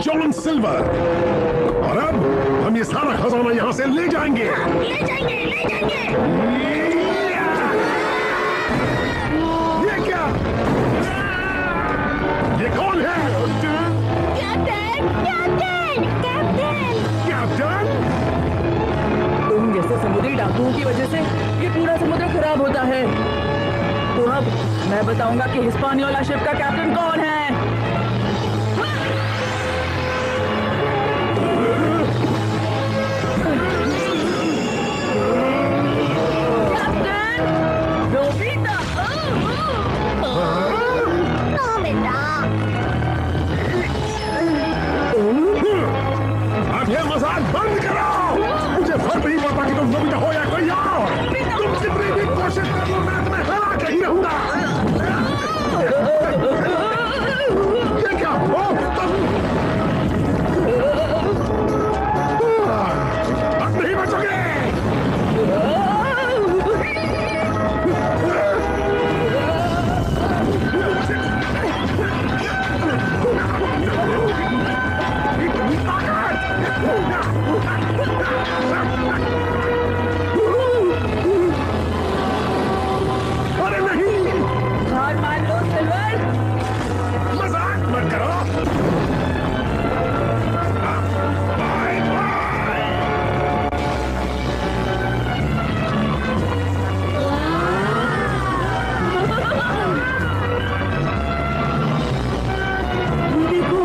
John silver. और अब हम ये सारा खजाना यहाँ से ले जाएंगे। ले जाएंगे, ले जाएंगे। ये क्या? ये कौन है? Captain, captain, captain. कैप्टन? तुम जैसे समुद्री डाकुओं की वजह से ये पूरा समुद्र खराब होता है। तो अब मैं बताऊंगा कि हिस्पानियोला शिप का कैप्टन कौन है। Captain Nobita. नोबिता। अब ये मजाक बंद करो। मुझे फर्क नहीं पड़ता कि तुम नोबिता हो या कोई और। तुम कितनी भी कोशिश कर लो, मैं तुम्हें हरा के ही रहूंगा। ये क्या हो तुम? अब नहीं बचोगे। अरे नहीं, हार मान लो सिल्वर। मजाक मत करो। Bye bye. देखो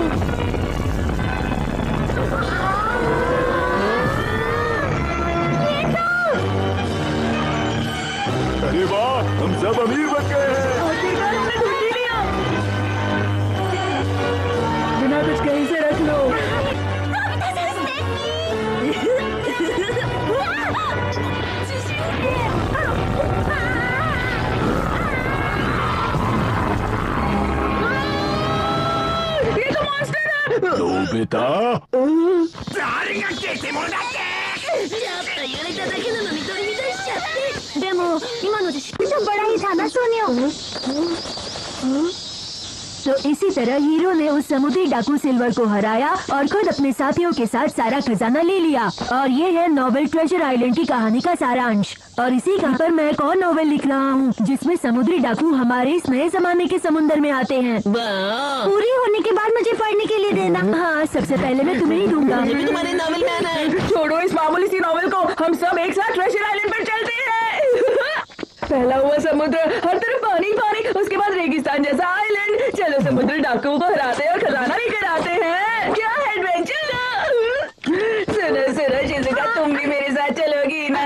अरे वाह, हम सब अमीर बन गए हैं। आखिरकार हमने ढूंढ ही लिया। बिना कुछ कहीं से रख लो। ये तो मॉन्स्टर है। नोबिता? でも今のでबड़ा ही था ना सोनियो। तो इसी तरह हीरो ने उस समुद्री डाकू सिल्वर को हराया और खुद अपने साथियों के साथ सारा खजाना ले लिया। और ये है नोवेल ट्रेजर आइलैंड की कहानी का सारांश। और इसी कहानी पर मैं एक और नोवेल लिख रहा हूँ जिसमें समुद्री डाकू हमारे इस नए जमाने के समुद्र में आते हैं। पूरी होने के बाद मुझे पढ़ने के लिए देना। हाँ, सबसे पहले मैं तुम्हें ही दूंगा। तुम्हारे नॉवेल मैन है। छोड़ो इस मामूली सी नॉवेल को, हम सब एक साथ ट्रेजर आइलैंड पर चलते हैं। फैला हुआ समुद्र, हर तरफ पानी पानी, उसके बाद रेगिस्तान जैसा आइलैंड। चलो समुद्री डाकुओं को हराते हैं और खजाना लेकर आते हैं। क्या एडवेंचर ना। सुनो सुनो शिज़ुका, तुम भी मेरे साथ चलोगी ना?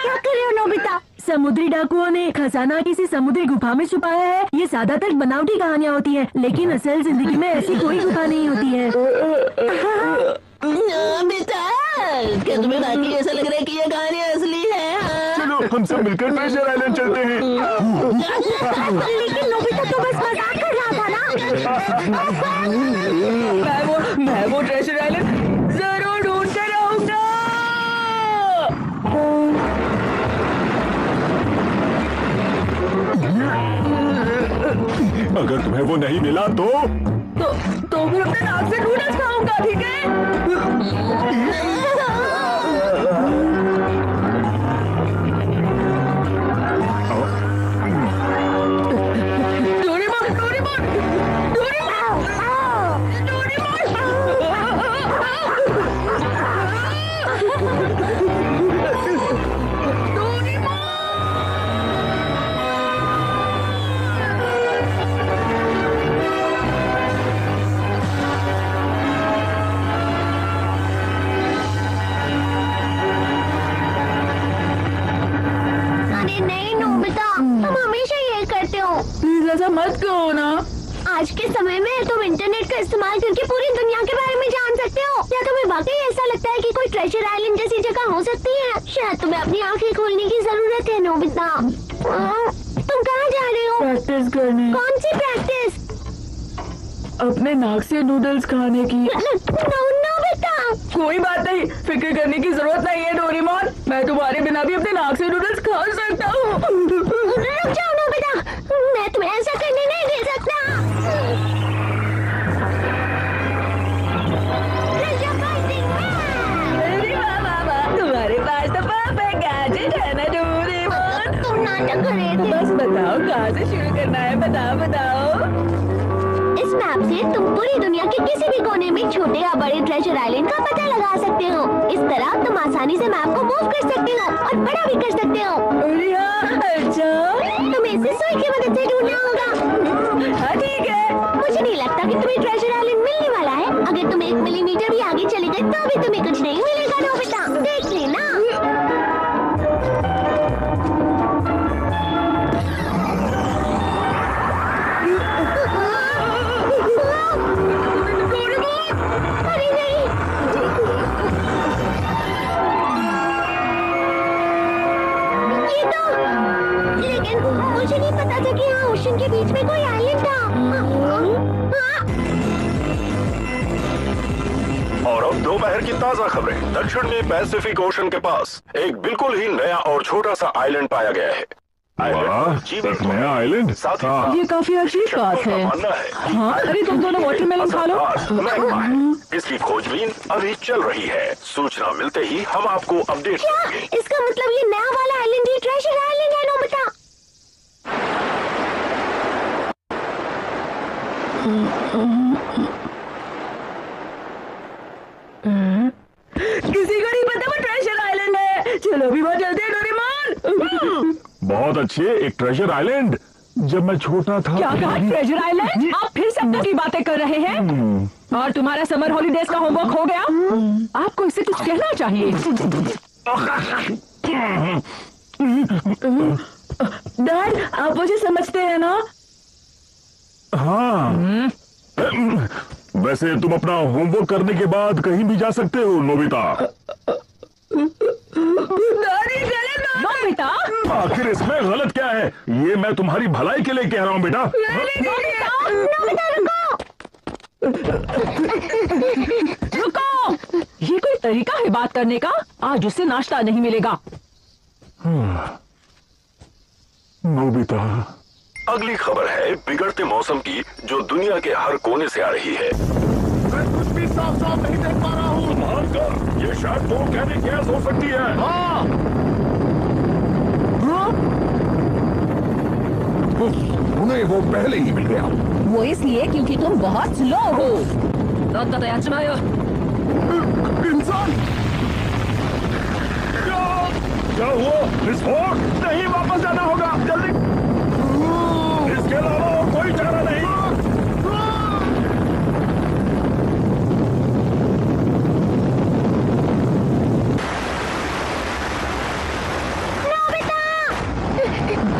क्या कर रहे हो नोबिता? समुद्री डाकुओं ने खजाना किसी समुद्री गुफा में छुपाया है। ये ज्यादातर बनावटी कहानियाँ होती हैं, लेकिन असल जिंदगी में ऐसी कोई गुफा नहीं होती है। बेटा, क्या तुम्हें वाकई ऐसा लग रहा है कि ये कहानी असली है? चलो हम सब मिलकर ट्रेजर आइलैंड चलते हैं। लेकिन नोबिता तो बस मजाक कर रहा था ना। मैं वो ट्रेजर आइलैंड जरूर ढूंढ कर आऊंगा। अगर तुम्हें वो नहीं मिला तो फिर अपने नाक से नूडल्स खाऊंगा, ठीक है? ऐसा मत कहो ना। आज के समय में तुम इंटरनेट का इस्तेमाल करके पूरी दुनिया के बारे में जान सकते हो। क्या तुम्हें वाकई ऐसा लगता है कि कोई ट्रेजर आइलैंड जैसी जगह हो सकती है? शायद तुम्हें अपनी आंखें खोलने की जरूरत है नोबिता। तुम कहाँ जा रहे हो? प्रैक्टिस करने। कौन सी प्रैक्टिस? अपने नाक से नूडल्स खाने की। नोबिता, कोई बात नहीं, फिक्र करने की जरूरत नहीं है डोरेमोन। मैं तुम्हारे बिना भी अपने नाक से नूडल्स खा सकता हूँ। रुक जाओ नोबिता, मैं तुम्हें ऐसा करने नहीं दे सकता। मैप से तुम पूरी दुनिया के किसी भी कोने में छोटे या बड़े ट्रेजर आइलैंड का पता लगा सकते हो। इस तरह तुम आसानी से मैप को मूव कर सकते हो और बड़ा भी कर सकते हो। अरे हाँ, अच्छा तुम्हें इसे सुई की मदद से ढूंढना होगा। हाँ ठीक है। मुझे नहीं लगता कि तुम्हें ट्रेजर आइलैंड मिलने वाला है। अगर तुम 1 मिलीमीटर भी आगे चले गए तो भी तुम्हें कुछ नहीं मिलेगा नोबिता, देख लेना। अरे नहीं, ये तो, लेकिन मुझे नहीं पता था कि यहाँ ओशन के बीच में कोई आइलैंड था। और अब दोपहर की ताजा खबरें। दक्षिण में पैसिफिक ओशन के पास एक बिल्कुल ही नया और छोटा सा आइलैंड पाया गया है। एक नया आइलैंड? साथ ही साथ ये काफी अच्छी बात है। मानना है कि हाँ, अरे तुम दोनों वाटरमेलन खा लो। महंगा है। इसकी खोजबीन अभी चल रही है। सूचना मिलते ही हम आपको अपडेट क्या? करेंगे। इसका मतलब ये नया वाला आइलैंड ही ट्रेजर आइलैंड है नोबिता? किसी को नहीं पता वो ट्रेजर आइलैंड है। चलो अभी वहाँ चलते हैं डोरेमोन। बहुत अच्छी है, एक ट्रेजर आइलैंड। जब मैं छोटा था क्या कहा ट्रेजर आइलैंड? आप फिर सपनों की बातें कर रहे हैं और तुम्हारा समर हॉलीडेज का होमवर्क हो गया? आपको इससे कुछ कहना चाहिए। डैड, आप मुझे समझते हैं ना? हाँ। वैसे तुम अपना होमवर्क करने के बाद कहीं भी जा सकते हो नोबिता। बेटा, आखिर इसमें गलत क्या है? ये मैं तुम्हारी भलाई के लिए कह रहा हूँ बेटा। रुको, ये कोई तरीका है बात करने का? आज उससे नाश्ता नहीं मिलेगा। नोबिता, अगली खबर है बिगड़ते मौसम की, जो दुनिया के हर कोने से आ रही है। मैं कुछ भी साफ साफ नहीं देख पा रहा हूँ। मानकर ये शायद वोल्केनिक गैस हो सकती है। उन्हें वो पहले ही मिल गया। वो इसलिए क्योंकि तुम बहुत स्लो हो। इंसान क्या हुआ? विस्फोट? नहीं, वापस जाना होगा जल्दी। इसके अलावा और कोई चारा नहीं।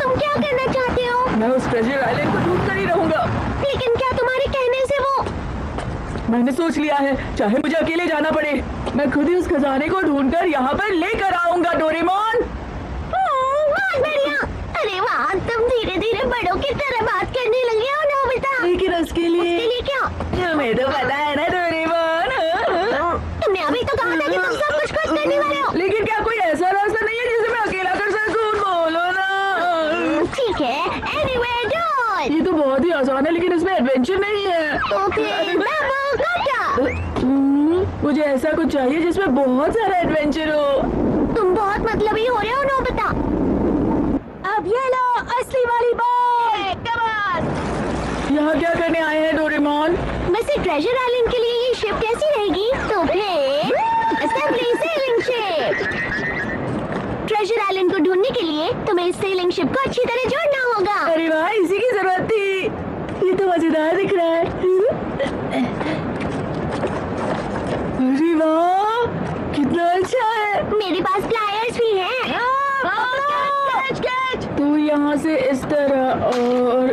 तुम क्या करना चाहते हो? मैं उस ट्रेजर आइलैंड को ढूंढ कर ही रहूंगा। लेकिन क्या तुम्हारे कहने से वो? मैंने सोच लिया है, चाहे मुझे अकेले जाना पड़े, मैं खुद ही उस खजाने को ढूंढकर यहाँ पर लेकर आऊंगा डोरेमोन। बहुत बढ़िया। अरे वाह, तुम धीरे धीरे बड़ों की तरह बात करने लगे हो नोबिता। लेकिन उसके लिए क्या? हमें तो पता है ना डोरेमोन। तुमने अभी तो कहा था कि तुम सब कुछ खुद करने वाले हो। लेकिन क्या कोई ऐसा रास्ता नहीं है जिसे मैं अकेला कर सकूं? बोलो ना। ठीक है, anyway do it। ये तो बहुत ही आसान है, लेकिन इसमें एडवेंचर नहीं है। तो फिर बाबू गड्ढा। मुझे ऐसा कुछ चाहिए जिसमें बहुत सारा एडवेंचर हो। तुम बहुत मतलबी हो रहे हो नोबिता। अब ये लो असली वाली बॉल। यहाँ क्या करने आए हैं डोरेमोन? वैसे ट्रेजर आइलैंड के लिए ये शिप कैसी रहेगी? तो फिर assembly selling ship. Treasure island को ढूंढने के लिए तुम्हें इस सेलिंग शिप को अच्छी तरह जोड़ना होगा। अरे वाह, इसी की जरूरत थी। ये तो मजेदार दिख रहा है। अरे वाह, कितना अच्छा है। मेरे पास प्लायर्स भी हैं। तो यहाँ से इस तरह और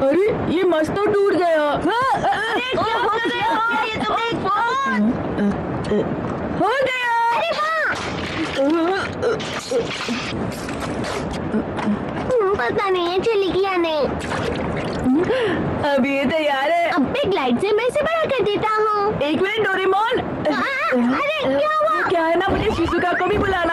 अरे ये मस्त तो टूट गया। क्या हो गया? ये तो एक फोन हो गया। अरे वाह, पता नहीं है चली या नहीं। अब ये तैयार है। अब बिग लाइट से मैं इसे बड़ा कर देता हूँ। एक मिनट डोरेमोन। अरे क्या हुआ? क्या है ना, मुझे शिजुका को भी बुलाना